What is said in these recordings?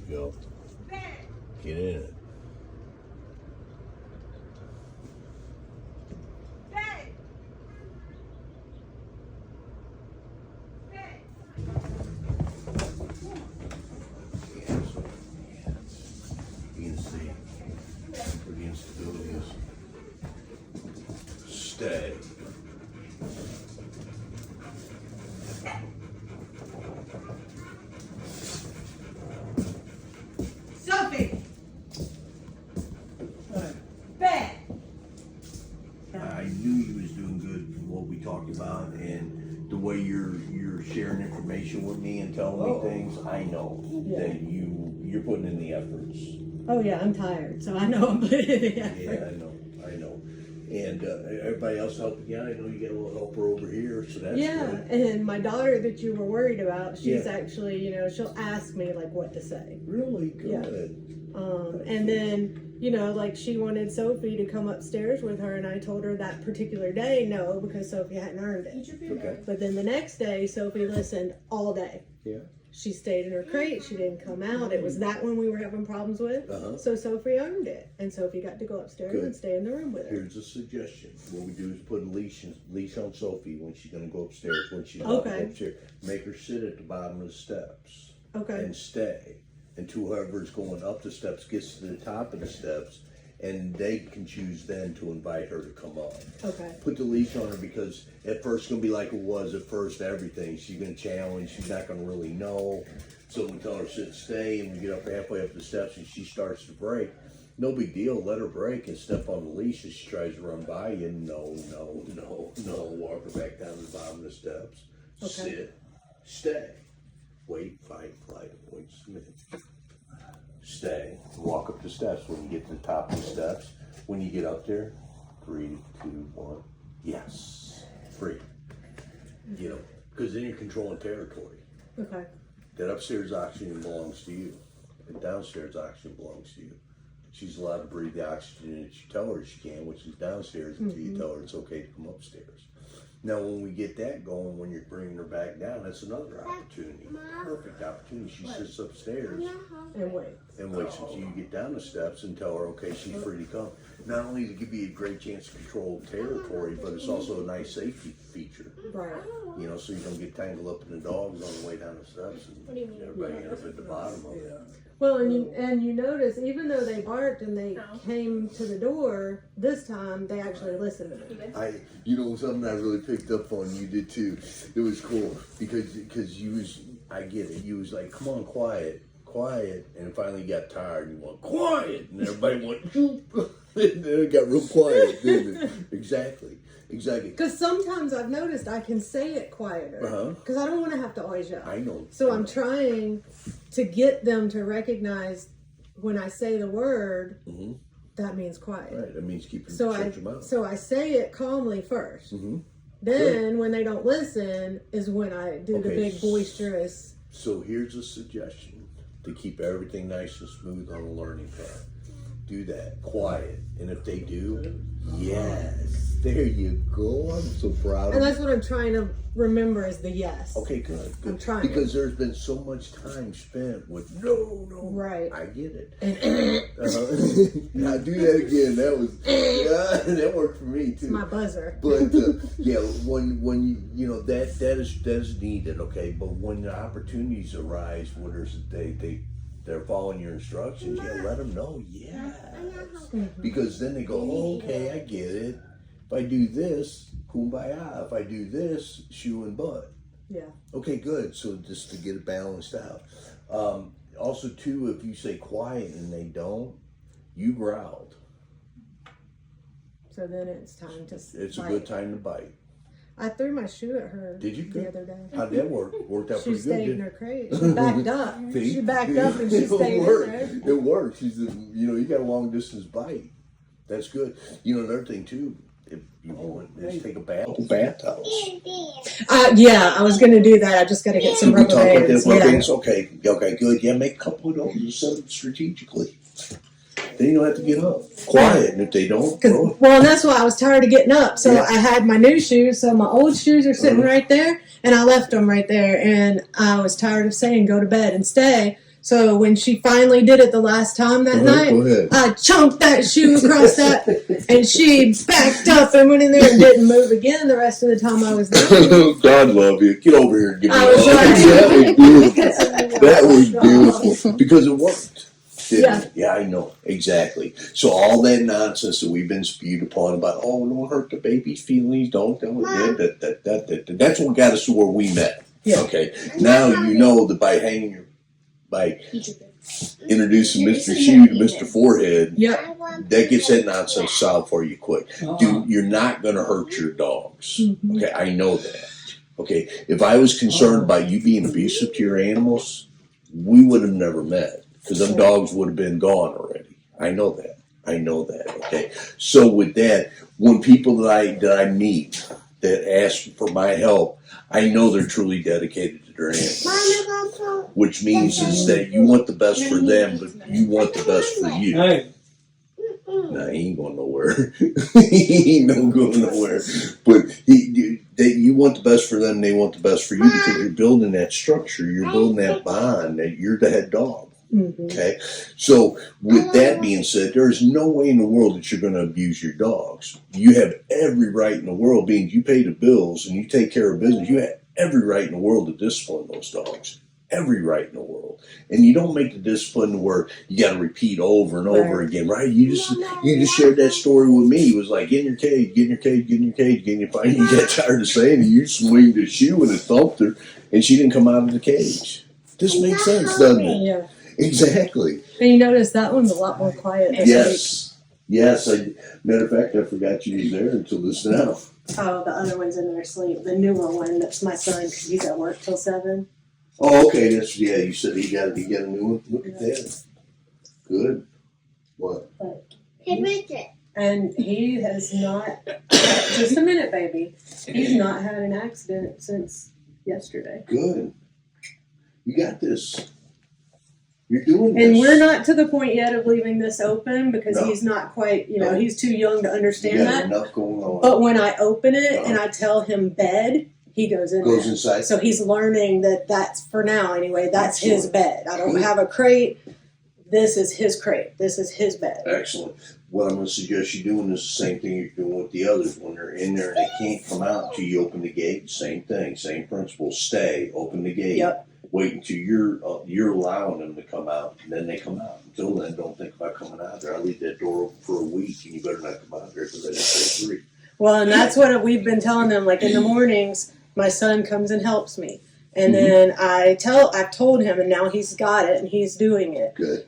go. Get in it. Stay. Sophie! Bed! I knew you was doing good from what we talked about and the way you're sharing information with me and telling me things. I know that you're putting in the efforts. Oh yeah, I'm tired, so I know I'm putting in the effort. Yeah, I know. And everybody else helping you out. I know you got a little helper over here, so that's good. And my daughter that you were worried about, she's actually, she'll ask me like what to say. Really good. Yeah. And then, like she wanted Sophie to come upstairs with her, and I told her that particular day no, because Sophie hadn't earned it. Okay. But then the next day, Sophie listened all day. Yeah. She stayed in her crate. She didn't come out. It was that one we were having problems with. So Sophie earned it, and Sophie got to go upstairs and stay in the room with her. Here's a suggestion. What we do is put a leash on Sophie when she's going to go upstairs. When she's about to go upstairs, make her sit at the bottom of the steps. And stay until whoever's going up the steps gets to the top of the steps, and they can choose then to invite her to come up. Put the leash on her because at first it's going to be like it was at first everything. She's going to challenge. She's not going to really know. So we tell her sit, stay, and we get up halfway up the steps and she starts to break. No big deal. Let her break and step on the leash as she tries to run by you. No. Walk her back down to the bottom of the steps. Sit, stay. Wait, fight, flight, avoid, submit. Stay. Walk up the steps. When you get to the top of the steps, when you get up there, 3, 2, 1. Yes. Free. Because then you're controlling territory. That upstairs oxygen belongs to you. The downstairs oxygen belongs to you. She's allowed to breathe the oxygen that you tell her she can, which is downstairs, until you tell her it's okay to come upstairs. Now, when we get that going, when you're bringing her back down, that's another opportunity. Perfect opportunity. She sits upstairs And waits until you get down the steps and tell her, okay, she's free to come. Not only to give you a great chance to control territory, but it's also a nice safety feature. So you don't get tangled up in the dogs on the way down the steps and everybody ends up at the bottom of it. Well, and you notice, even though they barked and they came to the door, this time they actually listened to me. Something I really picked up on, you did too. It was cool because you was, I get it. You was like, come on, quiet, and finally you got tired and you went quiet, and everybody went, and then it got real quiet, didn't it? Exactly. Because sometimes I've noticed I can say it quieter because I don't want to have to always yell. I know. So I'm trying to get them to recognize when I say the word, that means quiet. Right, that means keep your mouth. So I say it calmly first. Then when they don't listen is when I do the big boisterous. So here's a suggestion to keep everything nice and smooth on the learning path. Do that, quiet. And if they do, yes, there you go. I'm so proud of you. And that's what I'm trying to remember is the yes. Okay, good. I'm trying. Because there's been so much time spent with no. Right. I get it. Now do that again. That was, that worked for me too. It's my buzzer. But when that is needed, okay. But when the opportunities arise, when they're following your instructions, let them know, because then they go, okay, I get it. If I do this, kumbaya. If I do this, shoe and butt. Okay, good. So just to get it balanced out. Also, too, if you say quiet and they don't, you growled. So then it's time to It's a good time to bite. I threw my shoe at her. Did you? The other day. How'd that work? Worked out pretty good. She stayed in her crate. She backed up. She backed up and she stayed in there. It works. You got a long distance bite. That's good. Another thing too, if you want, is take a bath towels. Yeah, I was going to do that. I just got to get some rubber bands. Okay, good. Yeah, make a couple of those and set them strategically. Then you don't have to get up. Quiet, and if they don't, well, and that's why I was tired of getting up. So I had my new shoes. So my old shoes are sitting right there, and I left them right there. And I was tired of saying go to bed and stay. So when she finally did it the last time that night, I chunked that shoe across that, and she backed up and went in there and didn't move again the rest of the time I was there. God love you. Get over here and give me I was That was beautiful. Because it worked. Yeah. Yeah, I know. Exactly. So all that nonsense that we've been spewed upon about, oh, don't hurt the baby's feelings, don't that's what got us to where we met. Yeah. Okay. Now you know that by introducing Mr. Shoe to Mr. Forehead, yep. that gets that nonsense solved for you quick. Dude, you're not going to hurt your dogs. Mm-hmm. Okay, I know that. Okay, if I was concerned about you being abusive to your animals, we would have never met because them dogs would have been gone already. I know that. Okay, so with that, when people that I meet that ask for my help, I know they're truly dedicated to their animals, which means is that you want the best for them, but you want the best for you. Nah, he ain't going nowhere. He ain't no going nowhere. But you want the best for them, they want the best for you because you're building that structure, you're building that bond, that you're the head dog. Mm-hmm. Okay? So, with that being said, there is no way in the world that you're going to abuse your dogs. You have every right in the world, being you pay the bills and you take care of business, you have every right in the world to discipline those dogs. Every right in the world. And you don't make the discipline where you got to repeat over and over again, right? You just shared that story with me. It was like, get in your cage, get in your cage, get in your cage, get in your cage. You got tired of saying it. You swing the shoe and it thumped her, and she didn't come out of the cage. This makes sense, doesn't it? Yeah. Exactly. And you notice that one's a lot more quiet this week. Yes. Matter of fact, I forgot you was there until this now. Oh, the other one's in their asleep. The newer one, that's my son, because he's at work till 7. Oh, okay. You said he got a new one. Look at that. Good. What? Hey, Bridget. And he has not, just a minute, baby. He's not had an accident since yesterday. Good. You got this. You're doing this. And we're not to the point yet of leaving this open because No. he's not quite, he's too young to understand you got that. enough going on. But when I open it and I tell him bed, he goes in there. Inside. So he's learning that's, for now anyway, that's Excellent. his bed. I don't have a crate. This is his crate. This is his bed. Excellent. What I'm going to suggest you doing is the same thing you're doing with the others. When they're in there and they can't come out until you open the gate, same thing, same principle. Stay, open the gate. Yep. Wait until you're allowing them to come out, and then they come out. Until then, don't think about coming out there. I leave that door open for a week, and you better not come out there because I just say 3. Well, and that's what we've been telling them. Like in the mornings, my son comes and helps me. And then I've told him, and now he's got it, and he's doing it. Good.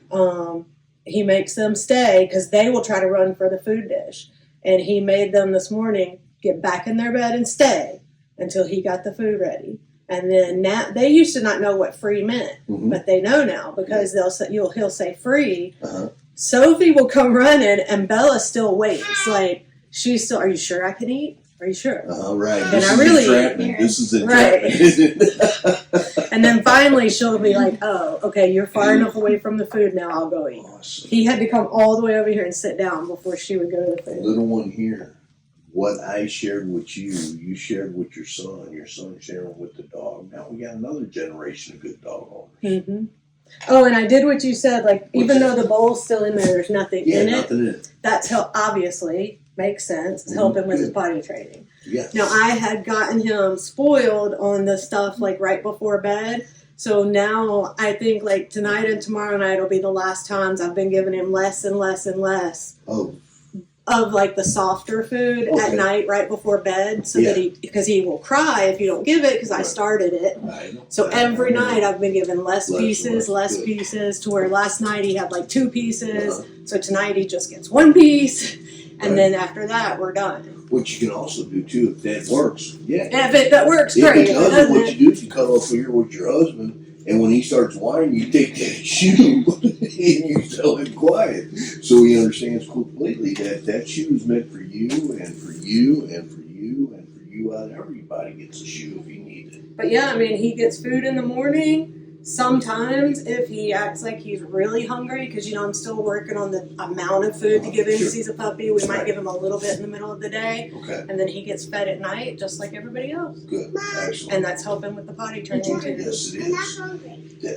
He makes them stay because they will try to run for the food dish. And he made them this morning get back in their bed and stay until he got the food ready. And then now they used to not know what free meant, but they know now because he'll say free. Sophie will come running, and Bella still waits. Like she's still. Are you sure I can eat? Are you sure? Right. And This is entrapment. Right. And then finally she'll be like, "Oh, okay, you're far enough away from the food now. I'll go eat." Awesome. He had to come all the way over here and sit down before she would go to the food. Little one here. What I shared with you shared with your son sharing with the dog. Now we got another generation of good dog owners. Mm-hmm. Oh, and I did what you said. Like, even though the bowl's still in there, there's nothing in it. That's obviously makes sense. It's helping with his potty training. Yes. Now, I had gotten him spoiled on the stuff like right before bed. So now I think like tonight and tomorrow night will be the last times I've been giving him less and less and less. Of like the softer food at night right before bed so that because he will cry if you don't give it because I started it. So every night I've been giving less pieces to where last night he had like 2 pieces. So tonight he just gets 1 piece. And then after that we're done. What you can also do too, if that works. If that works, great. If it doesn't, what you do is you cut off here with your husband. And when he starts whining, you take that shoe and you tell him quiet. So he understands completely that shoe is meant for you and for you and for you and for you. Everybody gets a shoe if you need it. But yeah, I mean, he gets food in the morning, Sometimes if he acts like he's really hungry, because I'm still working on the amount of food to give him because he's a puppy, we might give him a little bit in the middle of the day. Okay. And then he gets fed at night just like everybody else. Good. Excellent. And that's helping with the potty training too. Yes, it is.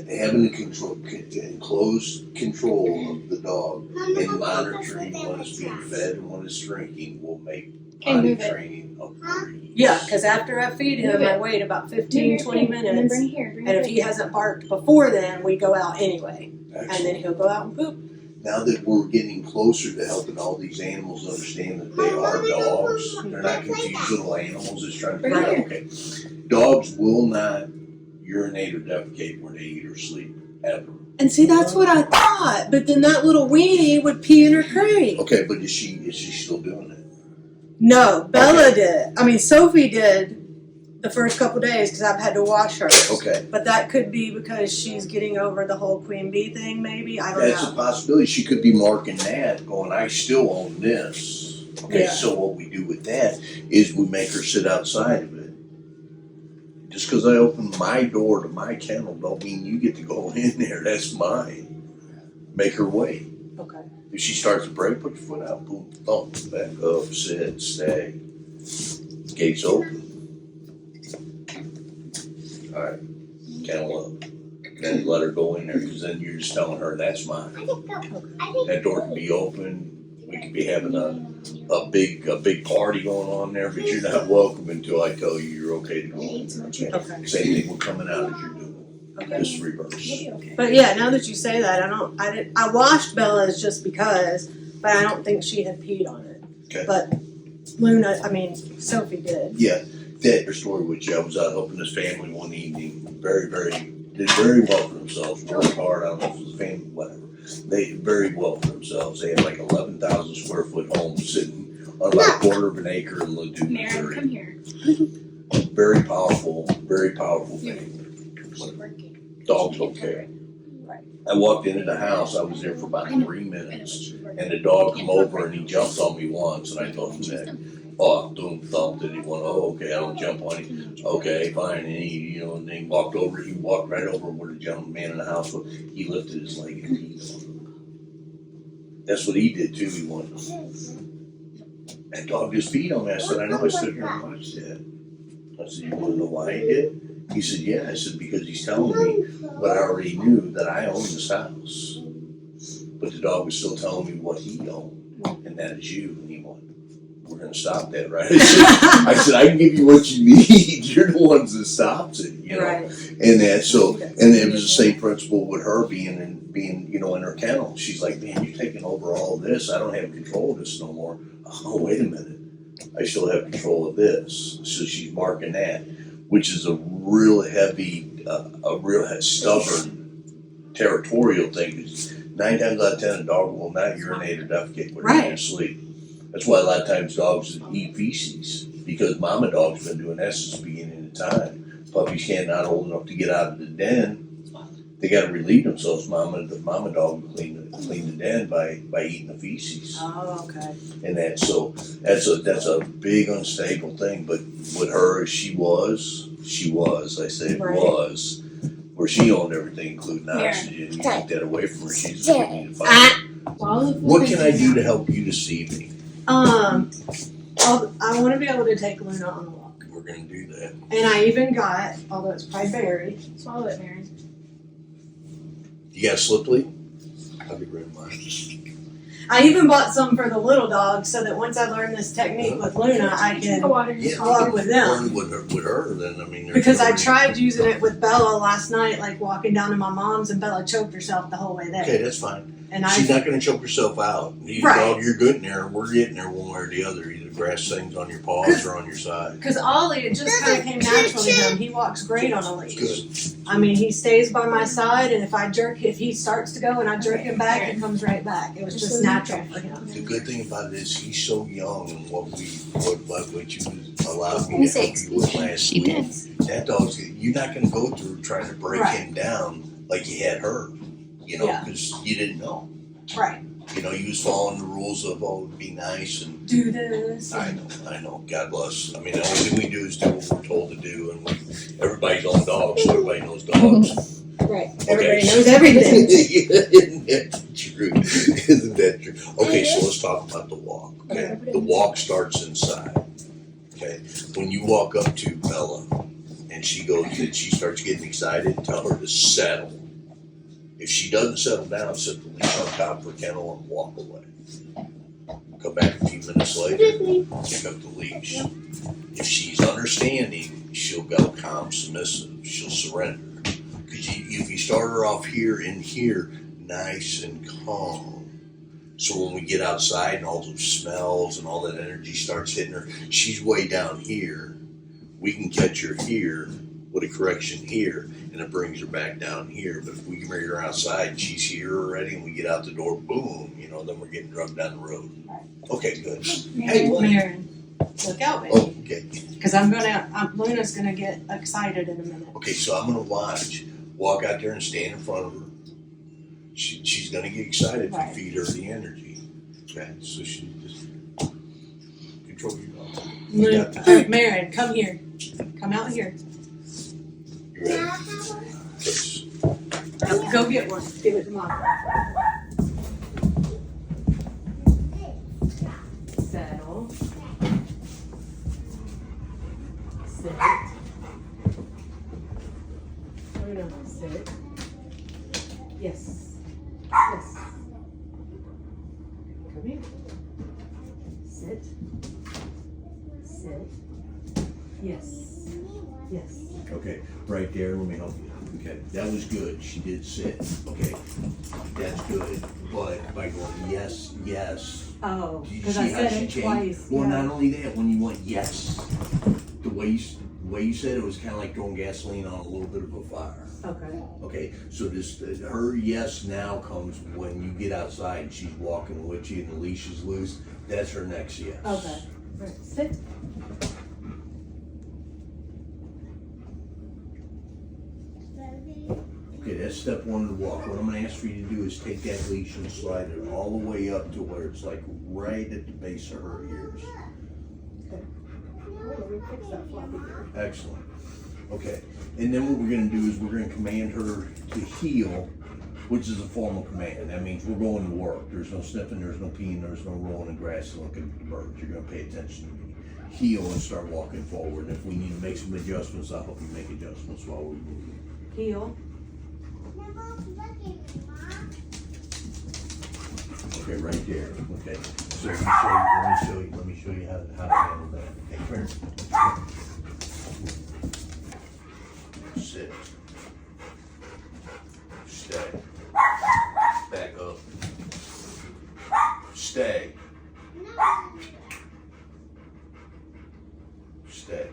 Having enclosed control of the dog and monitoring when it's being fed and when it's drinking will make potty training a breeze. Yeah, because after I feed him, I wait about 15, 20 minutes. And if he hasn't barked before then, we go out anyway. Excellent. And then he'll go out and poop. Now that we're getting closer to helping all these animals understand that they are dogs, they're not confused little animals that's trying to figure out, okay. Dogs will not urinate or defecate where they eat or sleep, ever. And see, that's what I thought. But then that little weenie would pee in her crate. Okay, but is she still doing it? No, Bella did. I mean, Sophie did the first couple days because I've had to wash her. Okay. But that could be because she's getting over the whole queen bee thing, maybe. I don't know. That's a possibility. She could be marking that, going, I still own this. Okay, Yeah. so what we do with that is we make her sit outside of it. Just because I open my door to my kennel don't mean you get to go in there. That's mine. Make her wait. Okay. If she starts to break, put your foot out, boom, thump, back up, sit, stay. Gates open. All right, kennel up. Then let her go in there, because then you're just telling her that's mine. That door can be open. We could be having a big party going on there, but you're not welcome until I tell you you're okay to go in there. Okay. Same thing with coming out as you're doing. Okay. Just reverse. But yeah, now that you say that, I washed Bella's just because, but I don't think she had peed on it. Okay. But Sophie did. Yeah, that story with you. I was out helping this family one evening. Did very well for themselves. Worked hard. I don't know if it was a family, whatever. They did very well for themselves. They had like 11,000 square foot home sitting on about a quarter of an acre in Ladue, Missouri. Come here. Very powerful family. Dogs don't care. I walked into the house. I was there for about 3 minutes, and the dog come over and he jumped on me once, and I told him that. Oh, boom, thumped it. He went, oh, okay, I don't jump on him. Okay, fine. And he, and then he walked right over where the gentleman in the house was. He lifted his leg and peed on him. That's what he did too. He went, that dog just peed on me. I said, I know. I stood here and watched that. I said, you want to know why he did? He said, yeah. I said, because he's telling me what I already knew, that I own this house. But the dog was still telling me what he owned, and that is you. And he went, we're going to stop that, right? I said, I can give you what you need. You're the ones that stops it, Right. And that, so, and it was the same principle with her being, in her kennel. She's like, man, you're taking over all of this. I don't have control of this no more. Oh, wait a minute. I still have control of this. So she's marking that, which is a real heavy, stubborn, territorial thing. 9 times out of 10, a dog will not urinate or defecate when they're asleep. That's why a lot of times dogs eat feces, because mama dog's been doing that since the beginning of time. Puppies can't not old enough to get out of the den. They got to relieve themselves. The mama dog will clean the den by eating the feces. Oh, okay. And that's a big unstable thing. But with her, she was, I say it was, where she owned everything, including oxygen. You take that away from her, she's just going to need to find. What can I do to help you this evening? I want to be able to take Luna on a walk. We're going to do that. And I even got, although it's probably buried, swallow it, Mary. You got a slip lead? I'll be right back. I even bought some for the little dogs so that once I learn this technique with Luna, I can walk with them. With her, then, I mean. Because I tried using it with Bella last night, like walking down to my mom's, and Bella choked herself the whole way there. Okay, that's fine. And she's not going to choke herself out. Dog, you're getting there. We're getting there one way or the other. Either grass things on your paws or on your side. Because Ollie, it just kind of came natural to him. He walks great on a leash. Good. I mean, he stays by my side, and if he starts to go and I jerk him back, he comes right back. It was just natural for him. The good thing about it is he's so young, and what you allowed me to help you with last week. That dog's, you're not going to go through trying to break him down like you had her. Because you didn't know. Right. You was following the rules of, be nice and do this. I know. God bless. I mean, the only thing we do is do what we're told to do, and everybody's own dogs, so everybody knows dogs. Right. with everything. Isn't that true? Isn't that true? Okay, so let's talk about the walk. Okay, the walk starts inside. Okay, when you walk up to Bella and she starts getting excited, tell her to settle. If she doesn't settle down, set the leash on top of her kennel and walk away. Come back a few minutes later, pick up the leash. If she's understanding, she'll go calm, submissive. She'll surrender. Because if you start her off here and here, nice and calm. So when we get outside and all those smells and all that energy starts hitting her, she's way down here. We can catch her here with a correction here, and it brings her back down here. But if we can bring her outside and she's here already and we get out the door, boom, then we're getting drugged down the road. Okay, good. Hey, Marin, look out, baby. Oh, okay. Because Luna's gonna get excited in a minute. Okay, so I'm gonna walk out there and stand in front of her. She's gonna get excited if you feed her the energy. Okay, so she just control your dog. Marin, come here. Come out here. You ready? Go get one. Give it to Mom. Settle. Sit. Luna, sit. Yes. Yes. Come here. Sit. Sit. Yes. Yes. Okay, right there, let me help you. Okay, that was good. She did sit. Okay, that's good. But by going yes, yes. Oh, Did you because see I how said she it changed? twice. Well, Yeah. not only that, when you went yes, the way you said it was kind of like throwing gasoline on a little bit of a fire. Okay. Okay, so her yes now comes when you get outside and she's walking with you and the leash is loose. That's her next yes. Okay. Right. Sit. Okay, that's step one of the walk. What I'm gonna ask for you to do is take that leash and slide it all the way up to where it's like right at the base of her ears. Okay. Let me fix that floppy here. Excellent. Okay, and then what we're gonna do is we're gonna command her to heel, which is a formal command. That means we're going to work. There's no sniffing, there's no peeing, there's no rolling in grass and looking at the birds. You're gonna pay attention to me. Heel and start walking forward. And if we need to make some adjustments, I'll help you make adjustments while we're moving. Heel. Okay, right there. Okay. So let me show you how to handle that. Okay, turn. Sit. Stay. Back up. Stay. Stay.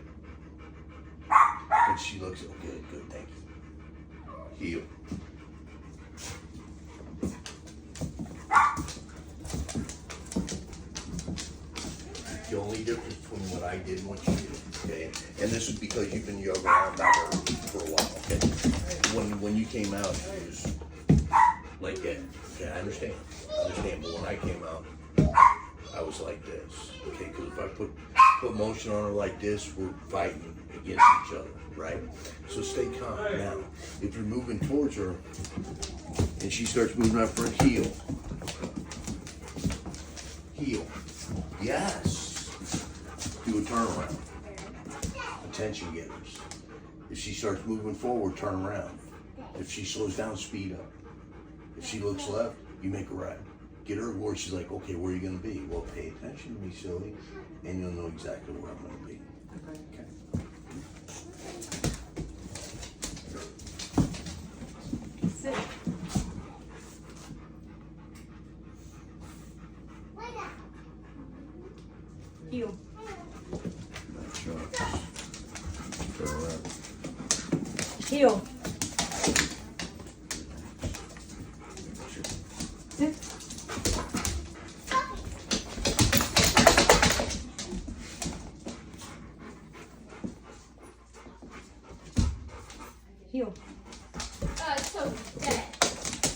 And she looks okay, good, thank you. Heel. The only difference between what I did and what you did, okay? And this is because you've been yoga around her for a while, okay? When you came out, it was like that. Okay, I understand, but when I came out, I was like this, okay? Because if I put motion on her like this, we're fighting against each other, right? So stay calm. Now, if you're moving towards her, and she starts moving up her heel, yes. Do a turnaround. Attention getters. If she starts moving forward, turn around. If she slows down, speed up. If she looks left, you make a right. Get her where she's like, okay, where are you going to be? Well, pay attention to me, silly, and you'll know exactly where I'm going to be. Okay. Sit. Heel. Turn around. Heel. Sit. Heel.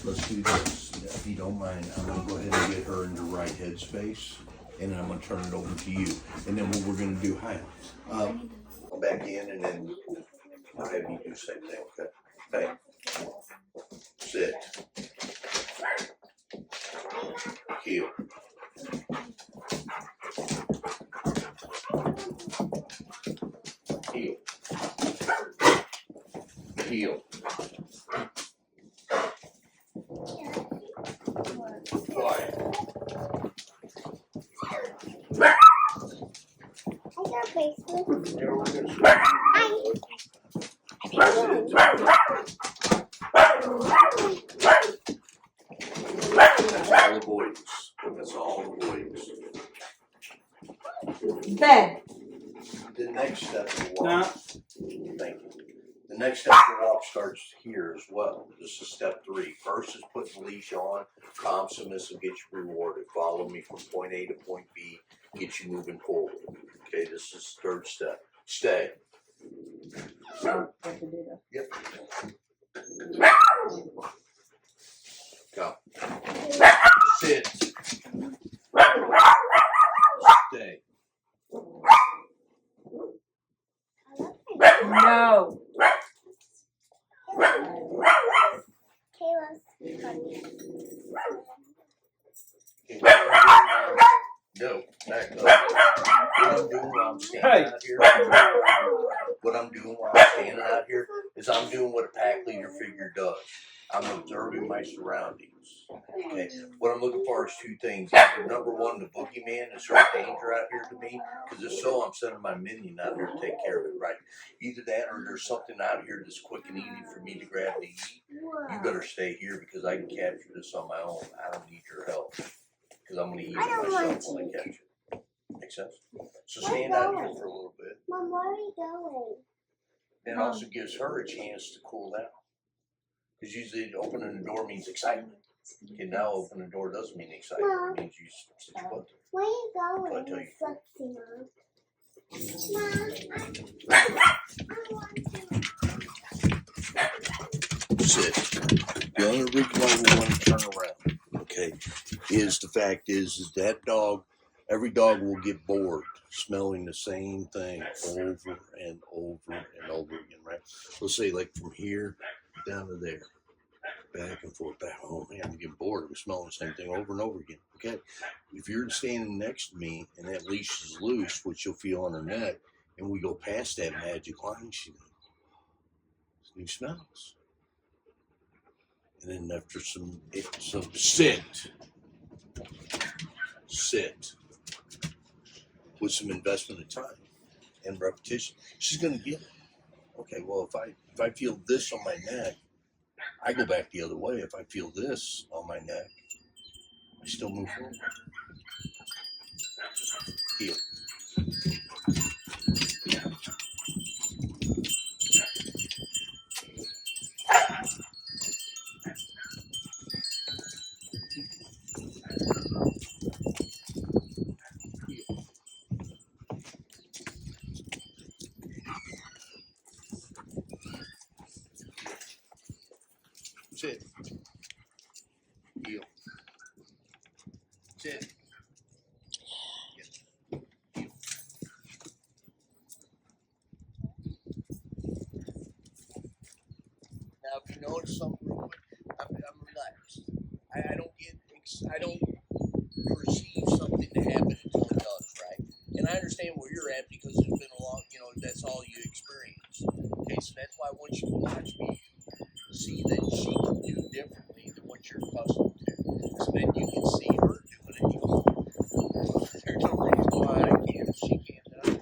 Let's do this. If you don't mind, I'm going to go ahead and get her in the right headspace, and then I'm going to turn it over to you. And then what we're going to do, come back in, and then I'll have you do the same thing, okay? Okay. Sit. Sit. Heel. Heel. Heel. Quiet. I got a basement. There we go. That's all avoidance. That's all avoidance. Bed. The next step of the walk. No. Thank you. The next step of the walk starts here as well. This is step 3. First is putting the leash on. Calm, submissive, get you rewarded. Follow me from point A to point B. Get you moving forward. Okay, this is third step. Stay. Yep. Go. Sit. Stay. No. No, back up. What I'm doing while I'm standing out here, what I'm doing while I'm standing out here is I'm doing what a pack leader figure does. I'm observing my surroundings. Okay. What I'm looking for is 2 things. Either number 1, the boogeyman is there danger out here to me? Because if so, I'm sending my minion out here to take care of it, right? Either that or there's something out here that's quick and easy for me to grab to eat. You better stay here because I can capture this on my own. I don't need your help. Because I'm going to eat it myself when I catch it. Make sense? So stand out here for a little bit. Mom, where are you going? And it also gives her a chance to cool down. Because usually opening the door means excitement. Okay, now opening the door doesn't mean excitement. Mom. It means you sit your butt there. Where are you going? I'll tell you. Sexy, Mom. I want to. Sit. The only reason why we want to turn around, okay, is the fact is that dog, every dog will get bored smelling the same thing over and over and over again, right? Let's say like from here down to there, back and forth, back. Oh man, I'm getting bored. I'm smelling the same thing over and over again. Okay, if you're standing next to me and that leash is loose, which you'll feel on her neck, and we go past that magic line, she goes, new smells. And then after some sit with some investment of time and repetition, she's gonna get it. Okay, well if I feel this on my neck, I go back the other way. If I feel this on my neck, I still move forward. Heel. Sit. Heel. Sit. Heel. Now, if you notice something real quick, I'm relaxed. I don't perceive something to happen until it does, right? And I understand where you're at because it's been a long, that's all you experienced. Okay, so that's why once you watch me, you see that she can do differently than what you're accustomed to. So then you can see her doing it. You go, there's no reason why I can't if she can't do it.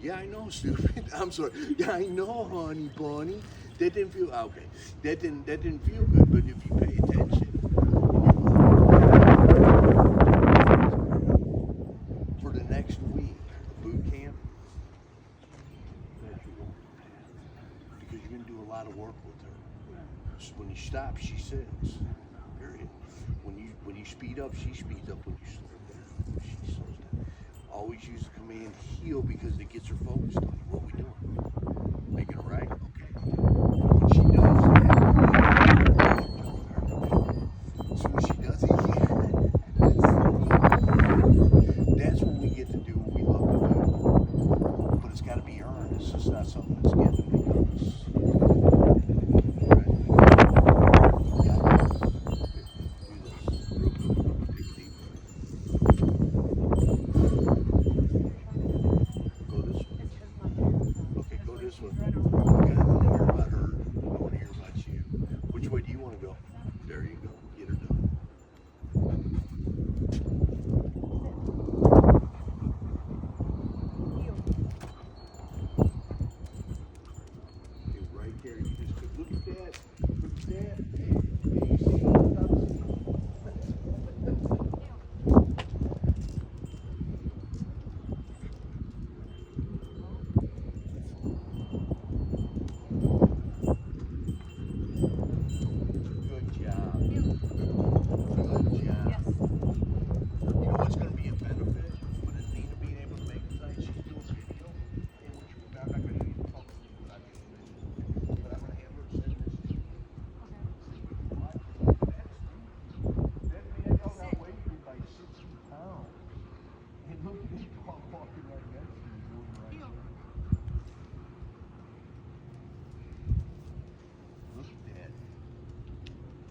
Yeah, I know, stupid. I'm sorry. Yeah, I know, honey bunny. That didn't feel okay. That didn't feel good. But if you pay attention, for the next week, boot camp, because you're gonna do a lot of work with her. So when you stop, she sits. Period. When you speed up, she speeds up. When you slow down, she slows down. Always use the command heal because it gets her focused on you. What we doing? Making it right? Okay. When she does that, so when she does it, that's what we get to do what we love to do. But it's got to be earned. It's just not something that's given because.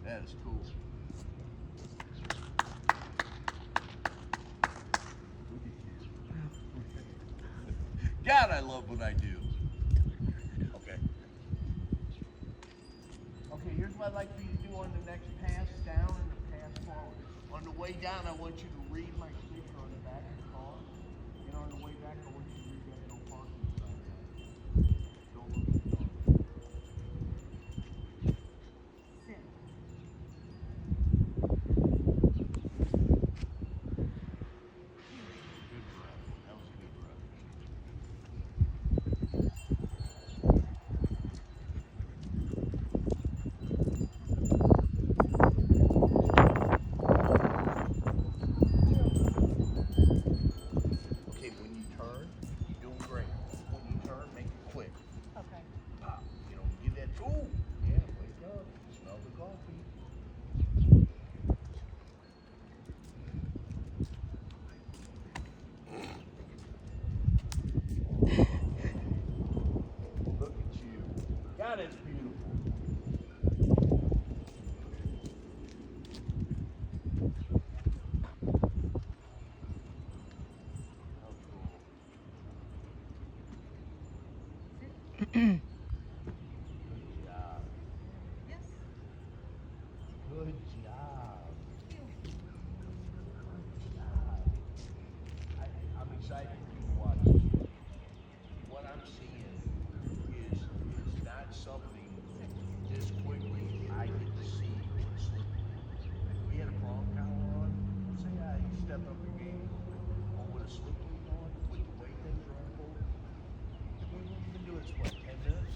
That is cool. God, I love what I do. Okay. Okay, here's what I'd like for you to do on the next pass down and the pass forward. On the way down, I want you to read my sticker on the back of the car. And on the way back, I want you to read that no parking sign. Don't look at the dog. God, it's beautiful. Good job. Yes. Good job. I'm excited for you to watch this. What I'm seeing is not something this quickly I get to see in sleeping. We had a prong collar on. Say you step up your game or with a sleep week on with the way things are unfolding. We've been doing this, what, 10 minutes?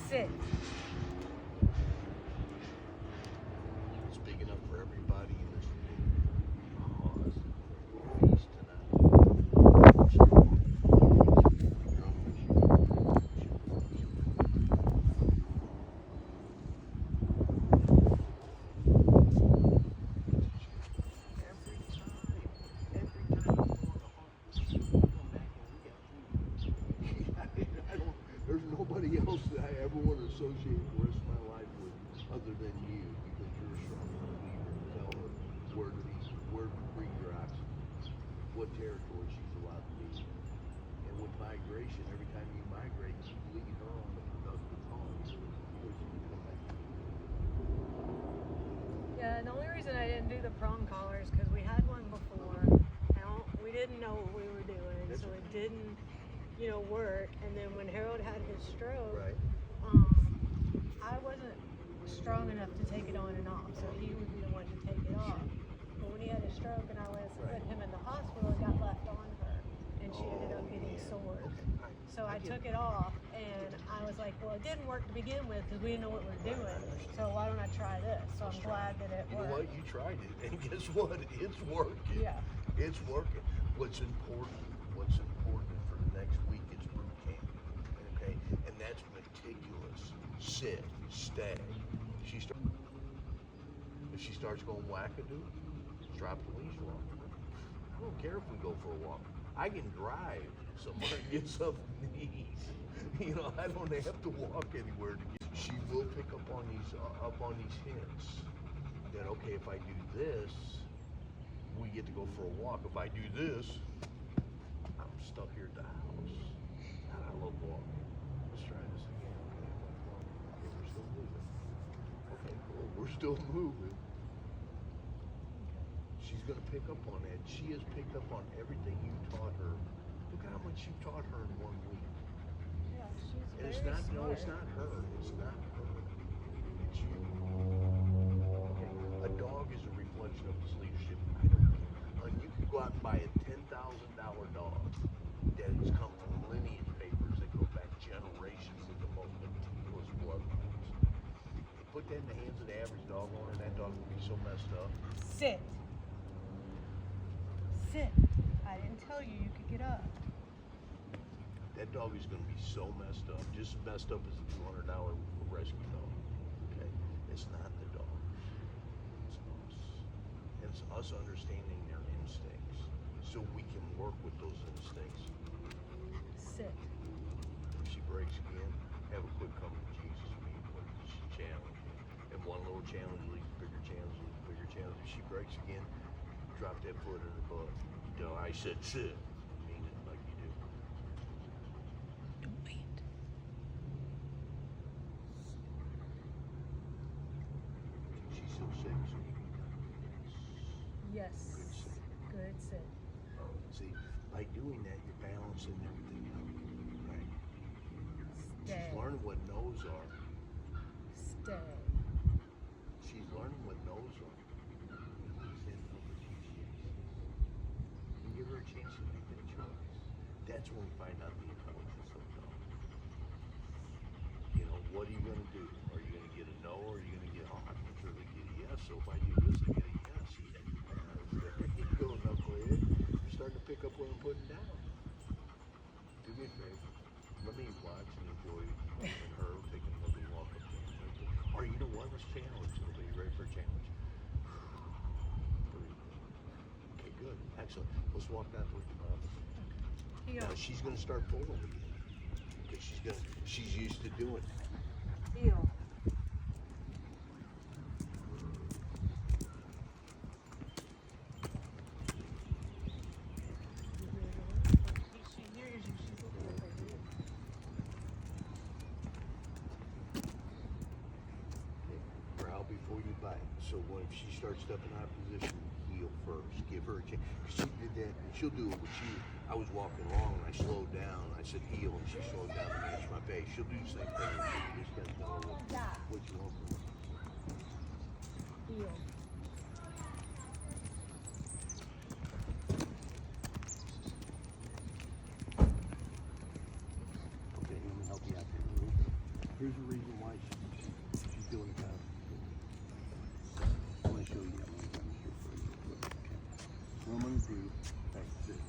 Sit. It's big enough for everybody in this feast tonight. There's nobody else that I ever want to associate the rest of my life with other than you, because you're a strong leader. Tell her where to bring your oxen, what territory she's allowed to be. And with migration, every time you migrate, you lead her on the productive farms. Yeah, the only reason I didn't do the prong collars because we had one before. We didn't know what we were doing, so it didn't, work. And then when Harold had his stroke, Right. I wasn't strong enough to take it on and off, so he would be the one to take it off. But when he had his stroke and I was putting him in the hospital, it got left on her, and she ended up getting sores. So I took it off, and I was like, well, it didn't work to begin with because we didn't know what we were doing. So why don't I try this? So I'm glad that it worked. You know what? You tried it, and guess what? It's working. Yeah. It's working. What's important for the next week is boot camp. Okay? And that's meticulous. Sit, stay. If she starts going wackadoo, drop the leash off. I don't care if we go for a walk. I can drive somewhere and get something to eat. I don't have to walk anywhere to get. She will pick up on these hints that, okay, if I do this, we get to go for a walk. If I do this, I'm stuck here at the house. God, I love walking. Let's try this again. Okay, we're still moving. Okay, cool. We're still moving. She's going to pick up on that. She has picked up on everything you taught her. Look at how much you taught her in 1 week. Yeah, she's very It's not, smart. no, it's not her. It's not her. It's you. Okay. A dog is a reflection of his leadership. I don't care. You can go out and buy a $10,000 dog that has come from lineage papers that go back generations with the most meticulous bloodlines. Put that in the hands of the average dog owner, and that dog will be so messed up. Sit. Sit. I didn't tell you you could get up. That dog is going to be so messed up, just as messed up as a $200 rescue dog. Okay, it's not the dog. It's us. It's us understanding their instincts, so we can work with those instincts. Sit. If she breaks again, have a quick come to Jesus meeting with her. She challenge you, and one little challenge leads to bigger challenge, leads to bigger challenge. If she breaks again, drop that foot in her butt. Tell her I said sit. Mean it like you do. Don't wait. She's so sick. Yes. Good sit. Good sit. See, by doing that, you're balancing everything out, right? Stay. She's learning what no's are. Stay. She's learning what no's are. And give her a chance to make that choice. That's when we find out the intelligence of no. What are you going to do? Are you going to get a no, or are you going to get, I'm sure they get a yes, so if I do this, I get a yes. There you go, knucklehead. You're starting to pick up what I'm putting down. Do me a favor. Let me watch and enjoy you and her taking a little walk up there. Or you know what? Let's challenge. Are you ready for a challenge? Okay, good. Excellent. Let's walk that with you, Mom. Now she's going to start pulling again. Okay, she's used to doing it. Heel. Growl before you bite. So when she starts stepping out of position, heel first. Give her a chance. She did that, and she'll do it with you. I was walking along, and I slowed down. I said heel, and she slowed down to match my pace. She'll do the same thing. You just gotta know what you want from her. Heel. Okay, let me help you out there. Here's the reason why she's doing that. I want to show you. What I'm going to do, that's it.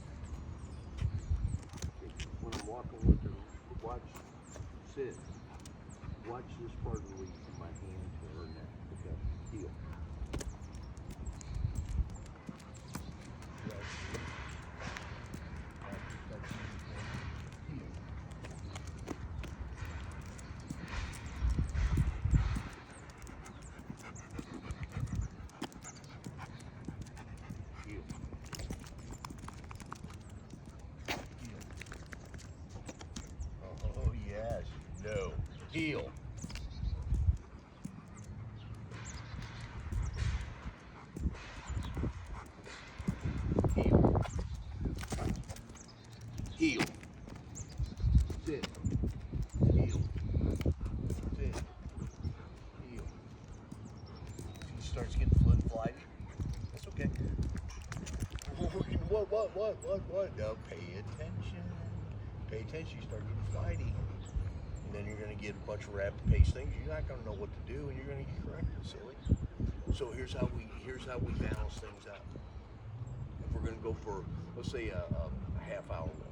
When I'm walking with her, watch, sit. Watch this part of the lead from my hand to her neck. Okay, heel. Oh yes, no, heel. Heel. Sit. Heel. Sit. Heel. She starts getting flighty. That's okay. What? Now pay attention. Pay attention. You start getting flighty. And then you're going to get a bunch of rapid pace things. You're not going to know what to do, and you're going to get corrected, silly. So here's how we balance things out. If we're going to go for, let's say, a half-hour walk.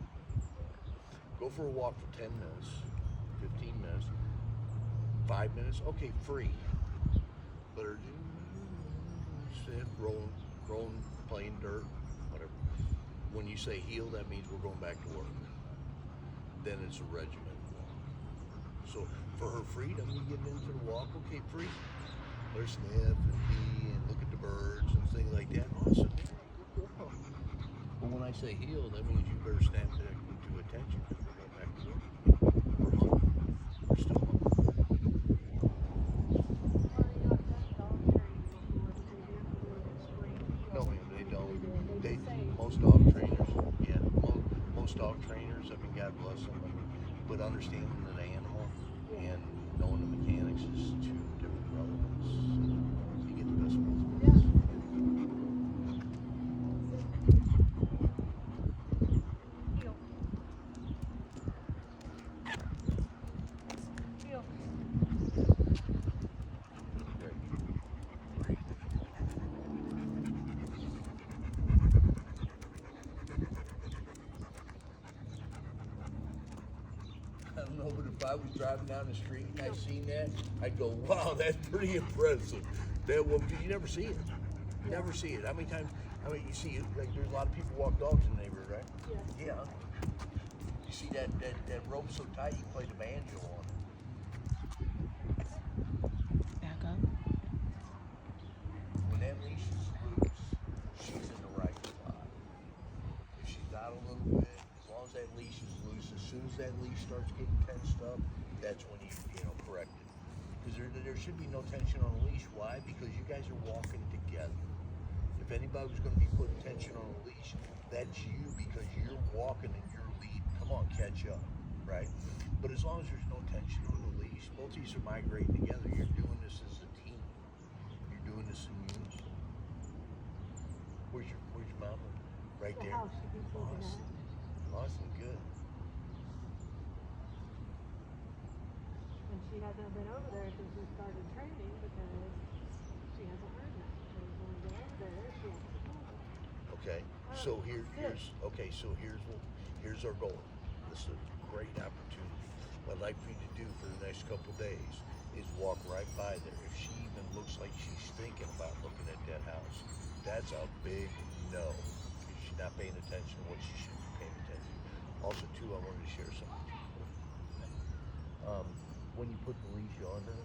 Go for a walk for 10 minutes, 15 minutes, 5 minutes. Okay, free. Let her sit, rolling, playing dirt, whatever. When you say heel, that means we're going back to work. Then it's a regimen. So for her freedom, you get into the walk, okay, free. Let her sniff and pee and look at the birds and things like that. Awesome. But when I say heel, that means you better snap that into attention because we're going back to work. We're hungry. We're still hungry. No, ma'am, they don't. Most dog trainers, yeah, most dog trainers, I mean, God bless them, but understanding an animal and knowing the mechanics is two different relevants. You get the best of both worlds. I don't know, but if I was driving down the street and I seen that, I'd go, wow, that's pretty impressive. That one, you never see it. You never see it. How many times, you see it, like there's a lot of people walk dogs in the neighborhood, right? Yeah. You see that rope so tight you can play the banjo on it. Back up. When that leash is loose, she's in the right spot. If she's out a little bit, as long as that leash is loose, as soon as that leash starts getting tensed up, that's when you correct it. Because there should be no tension on the leash. Why? Because you guys are walking together. If anybody was going to be putting tension on a leash, that's you because you're walking and you're leading. Come on, catch up, right? But as long as there's no tension on the leash, both of you are migrating together. You're doing this as a team. You're doing this in unison. Where's your mama? Right there. Awesome. Awesome, good. And she hasn't been over there since we started training because she hasn't heard that. So when we get over there, she has to call her. Okay. So here's our goal. This is a great opportunity. What I'd like for you to do for the next couple of days is walk right by there. If she even looks like she's thinking about looking at that house, that's a big no. She's not paying attention to what she should be paying attention. Also, too, I wanted to share something. When you put the leash on her,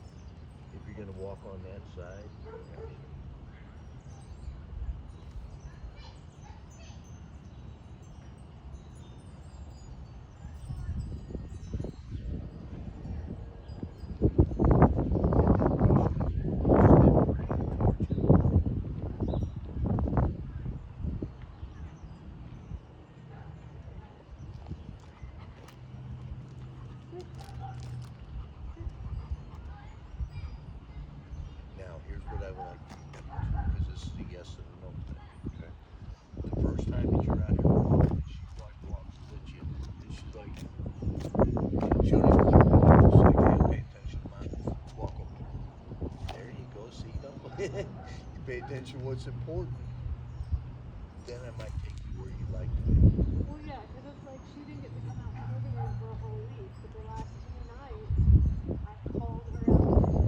if you're going to walk on that side, now, here's what I would like to do, because this is a yes and a no thing, okay? The first time that you're out here walking, she walks with you, and she's like, she don't even look at you, she's like, hey, pay attention pay attention to what's important, then I might take you where you'd like to be. Well, yeah, because it's like she didn't get to come out to the living room for a whole week, but the last 2 nights, I called her out there.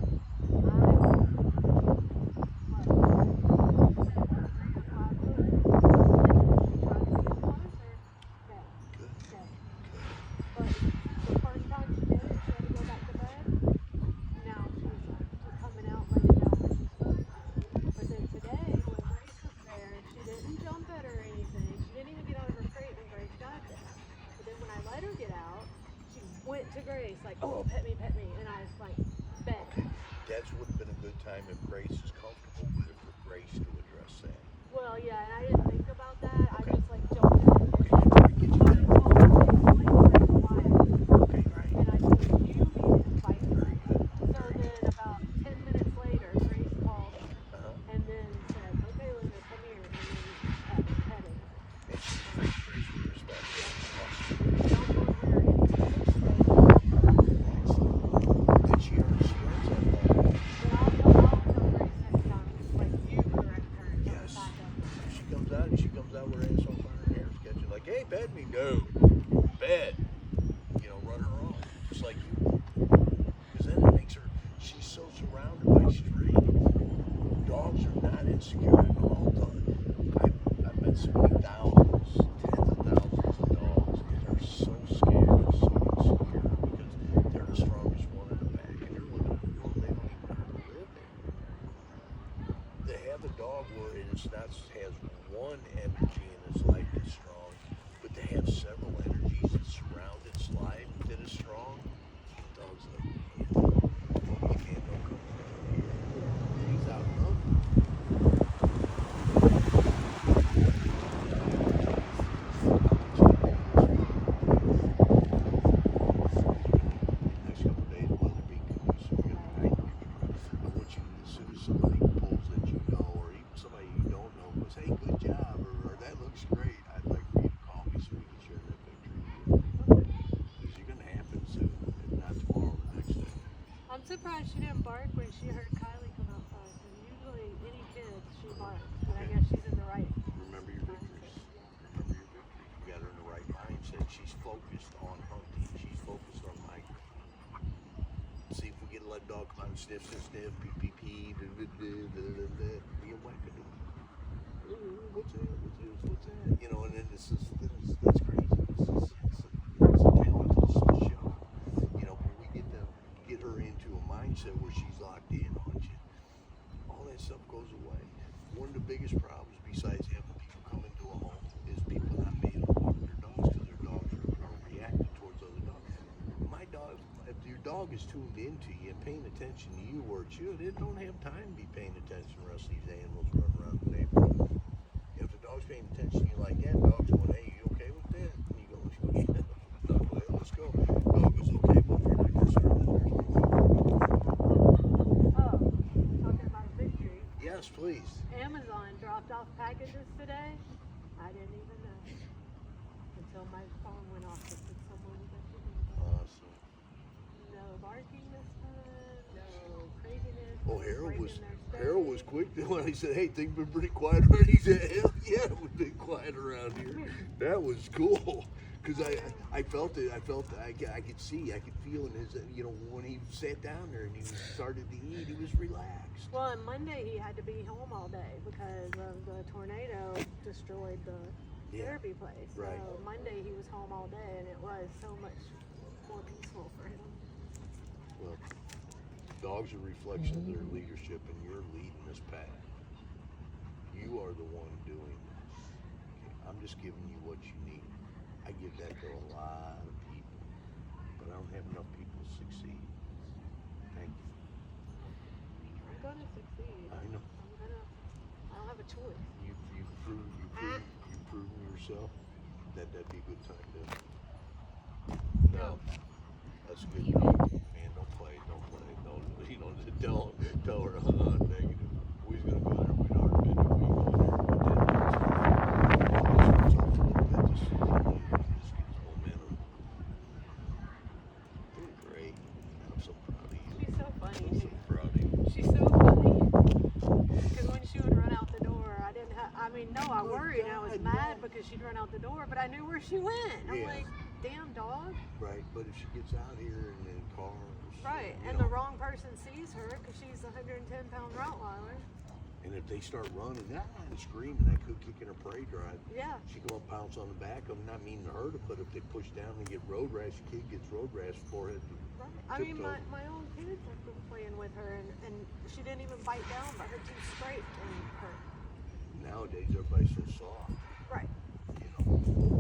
But the first time she did it, she had to go back to bed. Now she's like coming out laying down where she's supposed to. But then today, when Grace was there, she didn't jump at her or anything. She didn't even get out of her crate when Grace got there. But then when I let her get out, she went to Grace like, oh, pet me. And I was like, bet. That would have been a good time if Grace is comfortable with it for Grace to address that. Well, yeah, and I didn't think about that. I just like jumped in and did it. Get you But that. it's all like quiet. Okay, right. And I told you needed to fight her. Very good. So then about 10 minutes later, Grace called her Uh-huh. and then said, okay, Linda, come here. And then petting her. And she treats Grace with respect. Awesome. Don't move her anything. And she earns that. But I'll tell Grace next time, like you correct her and tell her Yes. back up. She comes out with her ass on fire and hair sketching like, hey, pet me. No. Bed. You know, run her off. Just like you. Because then it makes her, she's so surrounded by strength. Dogs are not insecure at all. I've met so many thousands, tens of thousands of dogs, and they're so scared, so insecure, because they're the strongest one in the pack, and they're living in a world they don't even know how to live in. They have a dog where it's not has one energy in its life that's strong, but they have several energies that surround its life that is strong. Dogs like, yeah, you can't no come here. He's outnumbered. Next couple days, weather be good, so we're gonna hike. I want you, as soon as somebody pulls that you know, or even somebody you don't know goes, hey, good job, or that looks great, I'd like for you to call me so we can share that picture with you. Because you're gonna happen soon, if not tomorrow, the next day. I'm surprised she didn't bark when she heard Kylie come outside. Because usually any kids, she barks. But I guess she's in the right Remember your victories. Remember your victories. You got her in the right mindset. She's focused on hunting. She's focused on migrating. See if we get a let dog come out and sniff, pee, be a wackadoo. What's that? You know, and then that's crazy. It's a talent, it's a show. You know, when we get her into a mindset where she's locked in on you, all that stuff goes away. One of the biggest problems, besides having people come into a home, is people not being able to walk their dogs because their dogs are reacting towards other dogs. My dog, if your dog is tuned into you and paying attention to you where it should, it don't have time to be paying attention to the rest of these animals running around the neighborhood. If the dog's paying attention to you like that, dog's going, hey, you okay with that? And you go, yeah. Dog goes, let's go. Dog goes, okay, but if you're not concerned, then there's no Oh, talking about a victory. Yes, please. Amazon dropped off packages today. I didn't even know until my phone went off. It said someone was at the window. Awesome. No barking this time. No craziness. Oh, no Harold was breaking their Harold was space. quick when he said, "Hey, things been pretty quiet around." He said, "Hell yeah, we've been quiet around here." That was cool because I felt it. I could see, I could feel in his. You know, when he sat down there and he started to eat, he was relaxed. Well, on Monday he had to be home all day because of the tornado destroyed the therapy place. So Right. Monday he was home all day, and it was so much more peaceful for him. Well, dogs are a reflection of their leadership, and you're leading this path. You are the one doing this. Okay, I'm just giving you what you need. I give that to a lot of people, but I don't have enough people to succeed. Thank you. I'm gonna succeed. I know. I don't have a choice. You've proven yourself. That'd be a good time to. No. That's a good job. Man, don't play. Don't, you know, tell her, negative. We was gonna go there. We'd already been there. We go there. This one's off a little bit. Just gets momentum. Doing great. I'm so proud of you. She's so I'm funny. so proud of you. She's so funny. Because when she would because she'd run out the door, but I knew where she went. I'm Yeah. like, damn dog. Right, but if she gets out here and then cars. Right, you and know, the wrong person sees her because she's a 110-pound Rottweiler. And if they start running and screaming, that could kick in her prey drive. Yeah. She come up, pounce on the back of them, not meaning her to, but if they push down and get road rash, the kid gets road rash forehead. Right. I mean, my own kids have been playing with her, and she didn't even bite down, but her teeth scraped and hurt. Nowadays, everybody's so soft. Right. You know,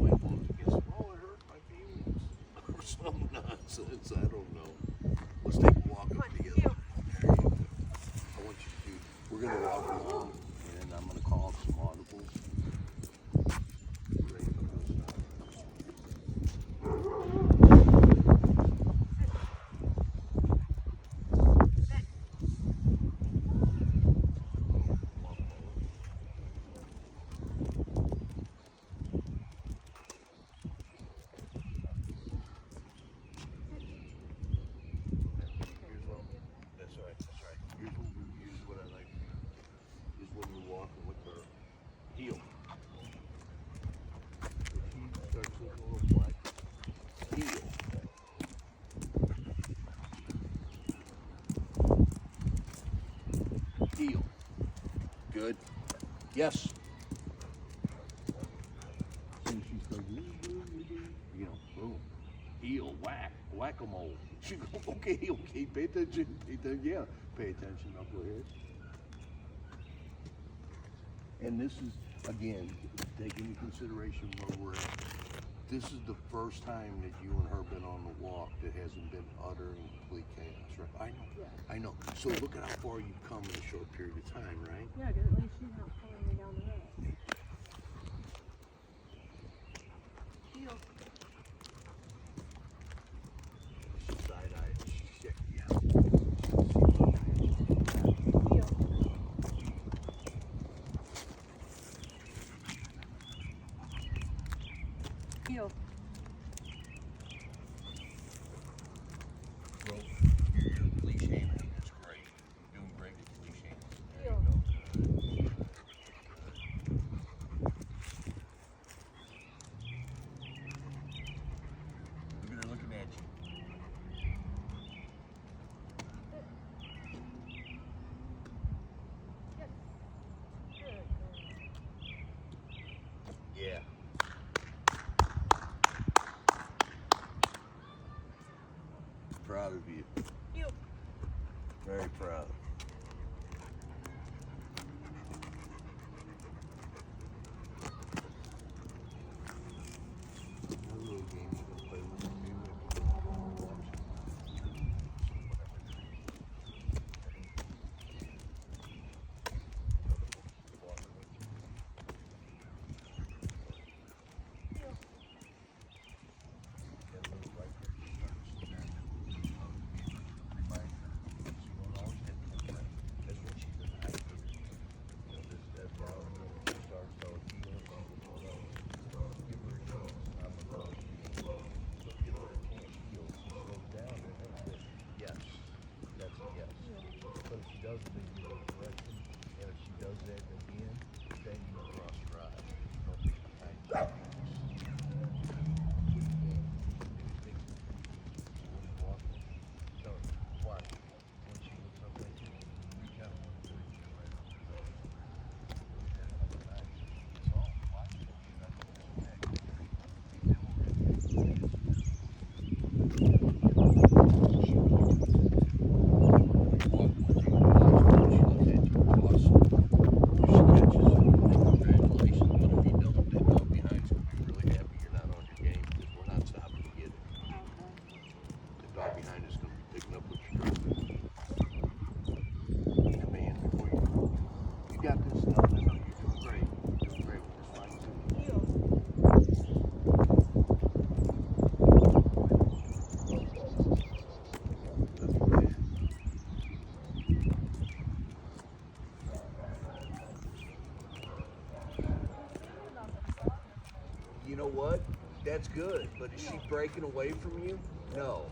my bones against, oh, it hurt my feelings. Or some nonsense, I don't know. Let's take a walk up together. you. There you go. I want you to do, we're going to walk along, and I'm going to call up some audibles. Ready to go start. Here's what, that's right, that's right. Here's what I like. Is when you're walking with her heel. If she starts looking a little black, heel. Heel. Good. Yes. See, she starts, you know, boom. Heel, whack-a-mole. She go, okay, pay attention, yeah, pay attention, knucklehead. And this is, again, take into consideration where we're at. This is the first time that you and her been on the walk that hasn't been utter and complete chaos, right? I know, I know. So look at how far you've come in a short period of time, right? Yeah, because at least she's not pulling me down the road. Heel. She's side-eyed, she's checking you out. Heel. Heel. Well, your leash handling is great. You're doing great with the leash handling. There you go. Look at her looking at you. Yeah. Proud of you. Heel. Very proud. Another little game you can play with me with. Does it in your direction, and if she does that again, then you cross your eyes. Don't be behind your so watch. When she looks up at you, reach out and put your chin right on her nose. It's all watch it. You know what? That's good, but is she breaking away from you? No.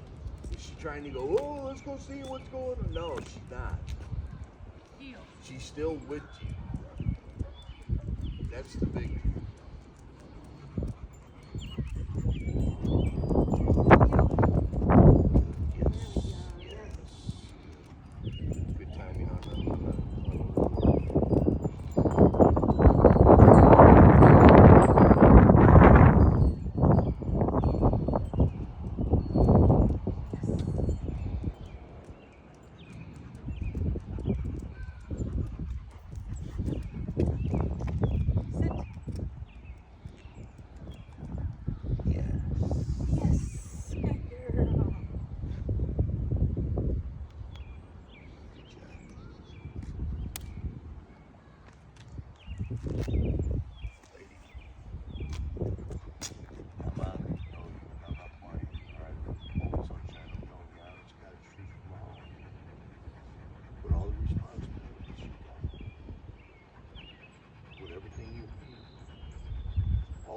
Is she trying to go, oh, let's go see what's going on? No, she's not. She's still with you. That's the big.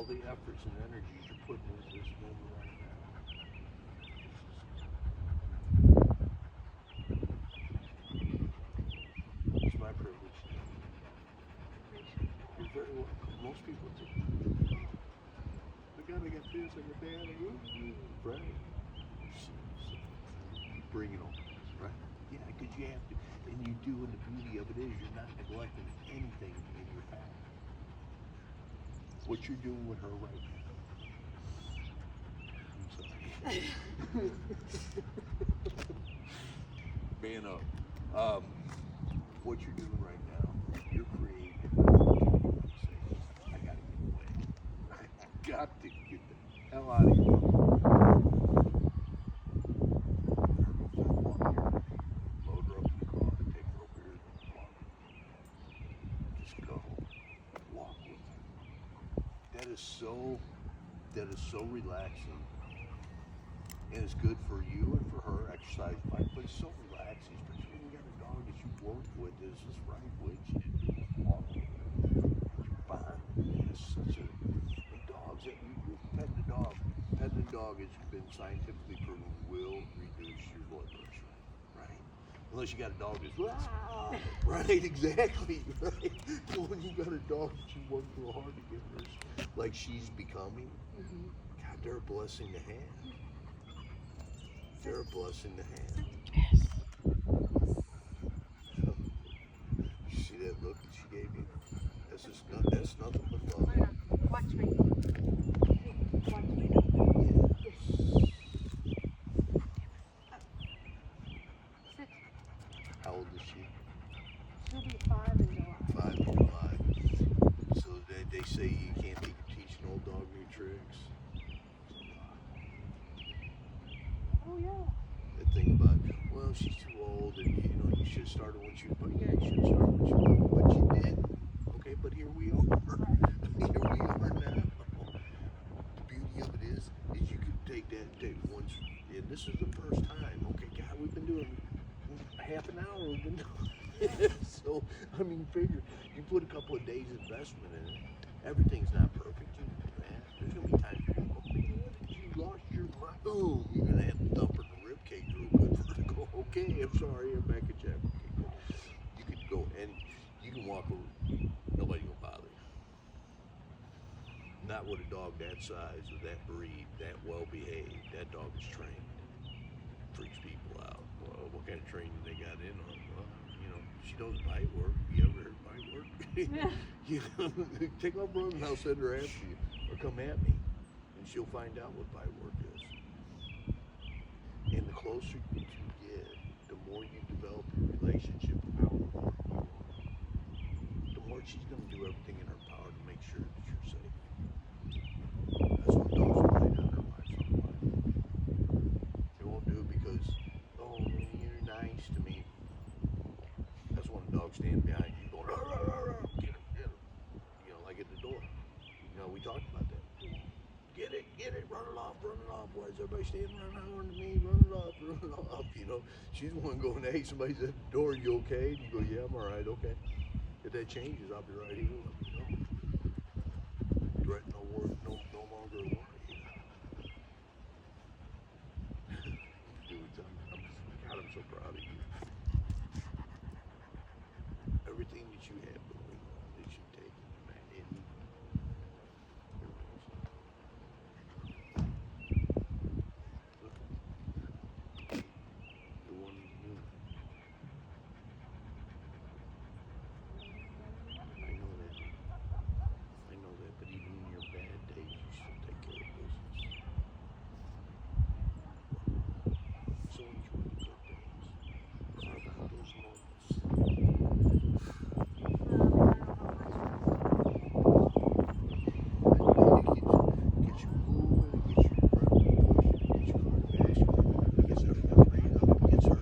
all the efforts and energies you're putting into this moment right now. It's my privilege. You're very welcome. Most people do. I got this, I got that, right? Bring it on, right? Yeah, because you have to, and you do, and the beauty of it is you're not neglecting anything in your family. What you're doing with her right now. I'm sorry. Man up. What you're doing right now, you're creating. I gotta get away. I got to get the hell out of here. Load her up in the car, take her over here and walk. Just go. Walk with her. That is so relaxing. And it's good for you and for her, exercise bike, but it's so relaxing, especially when you got a dog that you've worked with, that's just right with you. Walk with her. You're fine. It's such a, and dogs, petting a dog. Petting a dog has been scientifically proven will reduce your blood pressure, right? Unless you got a dog that's, right, exactly, right? But when you got a dog that you work real hard to get her, like she's becoming, God, they're a blessing to have. They're a blessing to have. Yes. You see that look that she gave you? That's nothing but love. Watch me. Watch me. Sit. How old is she? She'll be 5 in July. 5 in July. So they say you can't teach an old dog new tricks. Oh yeah. That thing about, well, she's too old and you should have started when she was, but yeah, you should have started when she was, but you did. Okay, but here we are. Here we are now. The beauty of it is you can take once, and this is the first time. Okay, God, we've been doing half an hour. We've been doing so. I mean, figure you put a couple of days investment in it. Everything's not perfect. There's gonna be times you're gonna go, you lost your mind. Boom, you're gonna have to dump her in the rib cage real good for her to go. Okay, I'm sorry, I'm back at Jack. Okay, good. You could go and you can walk over. Nobody gonna bother you. Not with a dog that size or that breed, that well behaved. That dog is trained. Freaks people out. Well, what kind of training they got in on? Well, she knows bite work. You ever heard bite work? Yeah. Take off running, I'll send her after you. Or come at me. And she'll find out what bite work is. And the closer you two get, the more you develop your relationship with how important you are. The more she's going to do everything in her power to make sure that you're safe. That's what dogs will lay down their lives on the line. They won't do it because, oh, man, you're nice to me. That's when a dog stands behind you going, rah, rah, rah, rah. Get him. Like at the door. We talked about that. Get it, run it off. Why is everybody standing around hollering to me? Run it off. She's the one going, hey, somebody's at the door, you okay? And you go, yeah, I'm all right, okay. If that changes, I'll be right here. Let me know. Threat no longer a worry. Dude, God, I'm so proud of you. Everything that you have going on, that you take in. I know that, but even in your bad days, you still take care of business. So enjoy the good days. Carve out those moments. Get you moving, get you running, get you cardiovascular. It gets everybody made up. It gets her.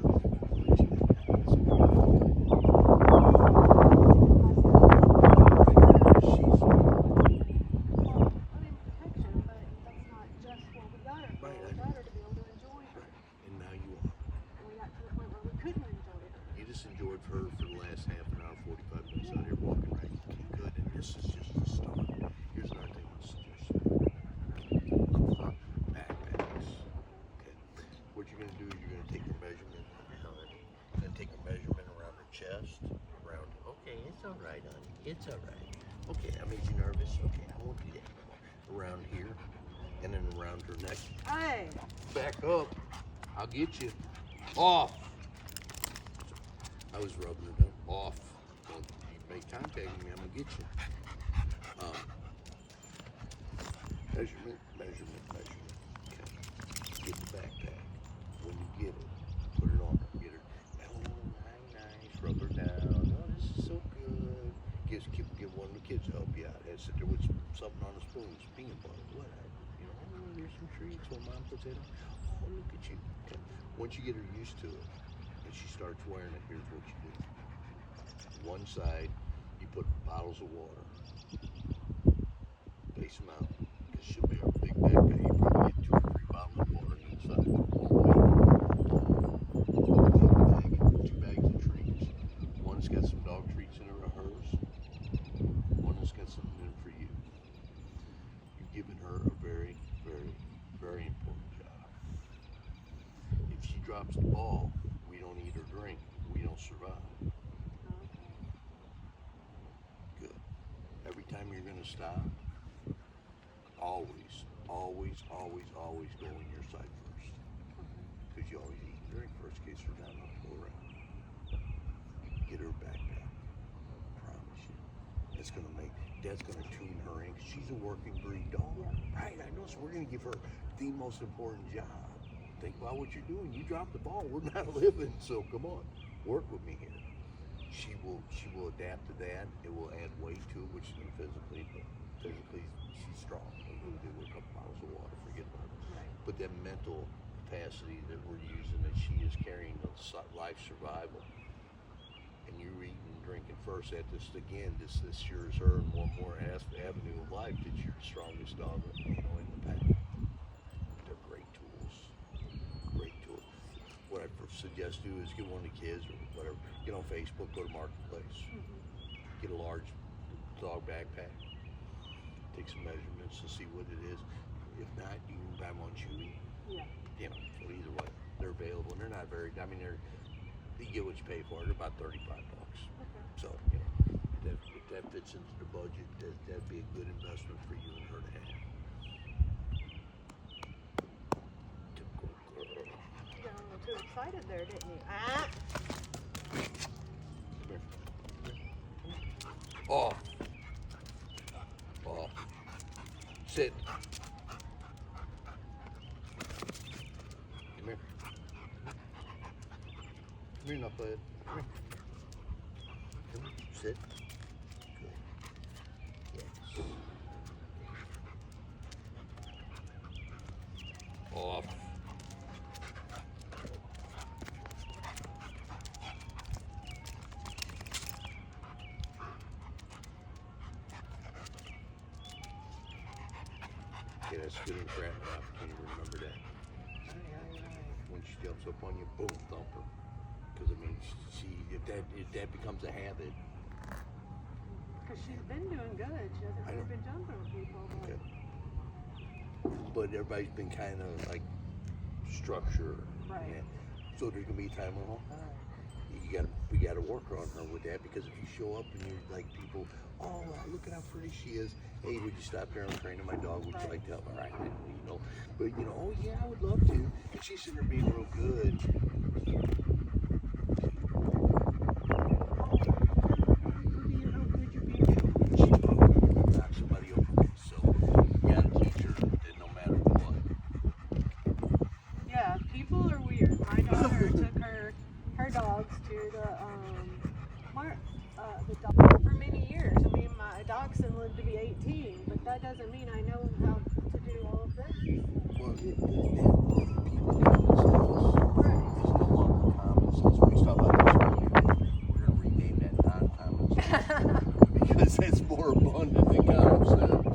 Enjoyed her for the last half an hour, 45 minutes out here walking right. Okay, good. And this is just the start. Here's another thing I want to suggest. rest. Around. Okay, it's all right, honey. It's all right. Okay, I made you nervous. Okay, I won't do that anymore. Around here, and then around her neck. Hey. Back up. I'll get you. Off. I was rubbing it up. Off. Don't you make contact with me, I'm gonna get you. Measurement, measurement, measurement. Okay. Get the backpack. When you get it, put it on her. Get her. Oh, nice. Rub her down. Oh, this is so good. Give one of the kids to help you out. And sit there with something on the spoon, peanut butter, whatever. You know, oh, there's some treats when mom puts it on. Oh, look at you. Okay. Once you get her used to it, and she starts wearing it, here's what you do. One side, you put bottles of water. Face them out. Because she'll be a big backpack. You probably get 2 or 3 bottles of water inside. Two bags of treats. One's got some dog treats in hers. One has got something in for you. You've given her a very, very, very important job. If she drops the ball, we don't eat or drink. We don't survive. Good. Every time you're going to stop, always, always, always, always go on your side first. Because you always eat and drink first in case we're down on the go around. Get her backpack. Promise you. It's going to make, Dad's going to tune her in because she's a working breed dog. Right, I know. So we're going to give her the most important job. Think about what you're doing. You drop the ball, we're not living. So come on, work with me here. She will adapt to that. It will add weight to it, which is physically, but physically she's strong. We'll do a couple bottles of water, forget about it. Right. But that mental capacity that we're using, that she is carrying the life survival, and you're eating and drinking first at this again. This assures her in one more avenue of life that you're the strongest dog, in the pack. They're great tools. Great tools. What I suggest do is get one of the kids or whatever. Get on Facebook, go to Marketplace, get a large dog backpack, take some measurements and see what it is. If not, you can buy one Chewy. Yeah. You know, so either way, they're available. And they're not very. I mean, you get what you pay for. They're about $35. Okay. So, you know, if that fits into the budget, that'd be a good investment for you and her to have. Typical girl. You got a little too excited there, didn't you? Ah. Come here. Off. Off. Sit. Come here. Come here, knucklehead. Come here. Come here. Sit. Good. Yes. Off. Okay, that's good and crap enough. Can you remember that? When she jumps up on you, boom, thump her. Because I mean, if that becomes a habit. Because she's been doing good. She hasn't really been jumping on people. But... Okay. But everybody's been kind of like structure. Right. Yeah. So there's gonna be a time when we gotta work on her with that, because if you show up and you're like people, oh, look at how pretty she is. Hey, would you stop there and train my dog? Would you like to help? All right, you know. But you know, oh yeah, I would love to. And she's sitting there being real good. Yeah, people are weird. My daughter took her dogs to the dog for many years. I mean, my dachshund lived to be 18, but that doesn't mean I know how to do all of this. Well, it's no longer common sense. When we stop out this morning, we're going to rename that non-common sense because that's more abundant than common sense.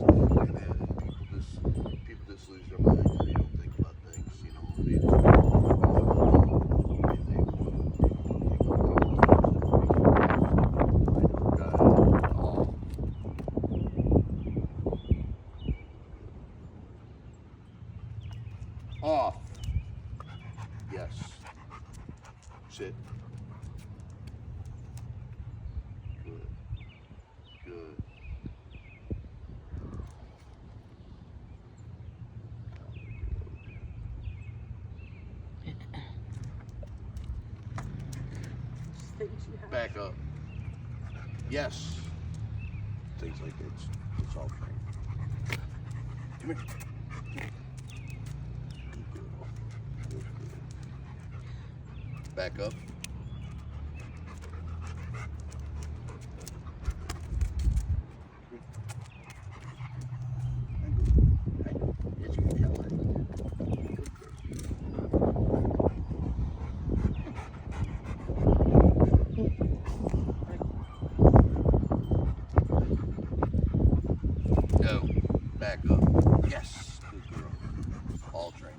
And people just lose their minds. They don't think about things, you know. Off. Yes. Sit. things you have. Back up. Yes. Things like it's all trained. Come here. Good girl. Good girl. Back up. Go. Back up. Yes. Good girl. All trained.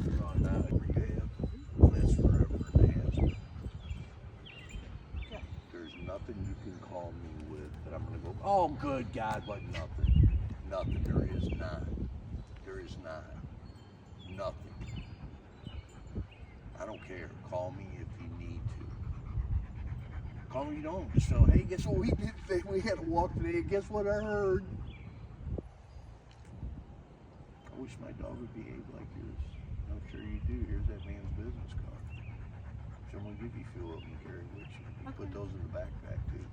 You're on now. Rehab. Lives forever in the hands. There's nothing you can call me with that I'm gonna go, oh good God, but nothing. Nothing. There is not. There is not. Nothing. I don't care. Call me if you need to. Call me, you don't. Just tell, hey, guess what we did today? We had a walk today, and guess what I heard? I wish my dog would behave like yours. I'm sure you do. Here's that man's business card. Someone give you fuel up and carry with you. You put those in the backpack too.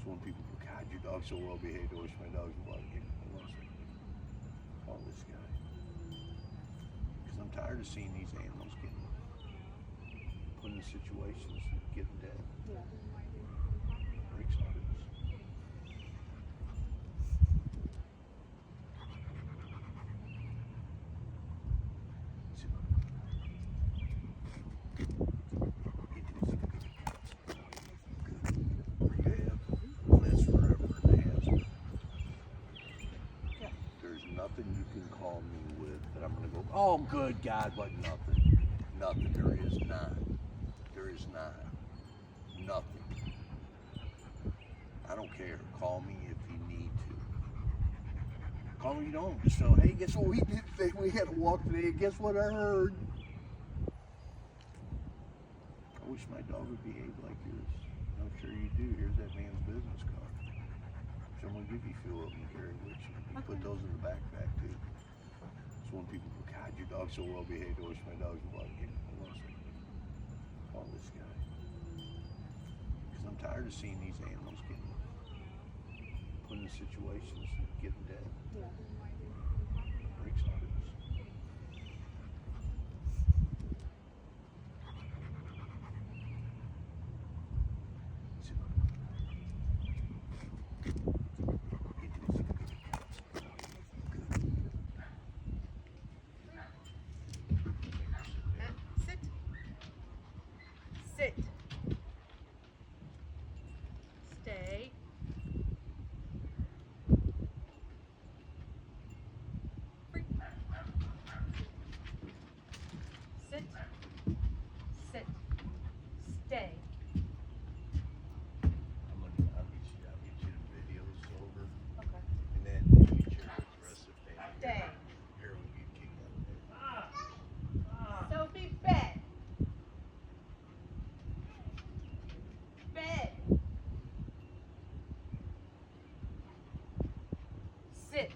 So when people go, God, your dog's so well behaved, I wish my dog was like him. Call this guy. Because I'm tired of seeing these animals getting put in situations and getting dead. Yeah. Breaks hearts. Rehab. Lives forever in the hands. There's nothing you can call me with that I'm gonna go, oh good God, but nothing. Nothing. There is not. There is not. Nothing. I don't care. Call me if you need to. Call me, you don't. Just tell, hey, guess what we did today? We had a walk today, and guess what I heard? I wish my dog would behave like yours. I'm sure you do. Here's that man's business card. Someone give you fuel up and carry with you. You put those in the backpack too. So when people go, God, your dog's so well behaved, I wish my dog was like him. Call this guy. Because I'm tired of seeing these animals getting put in situations and getting dead. Yeah. Breaks hearts. Sit. Sit. Stay. Free. Sit. Sit. Stay. I'll get you the videos over, Okay. and then you get your rest of the family. Stay. Here we get kicked out. Sophie, bed. Bed. Sit.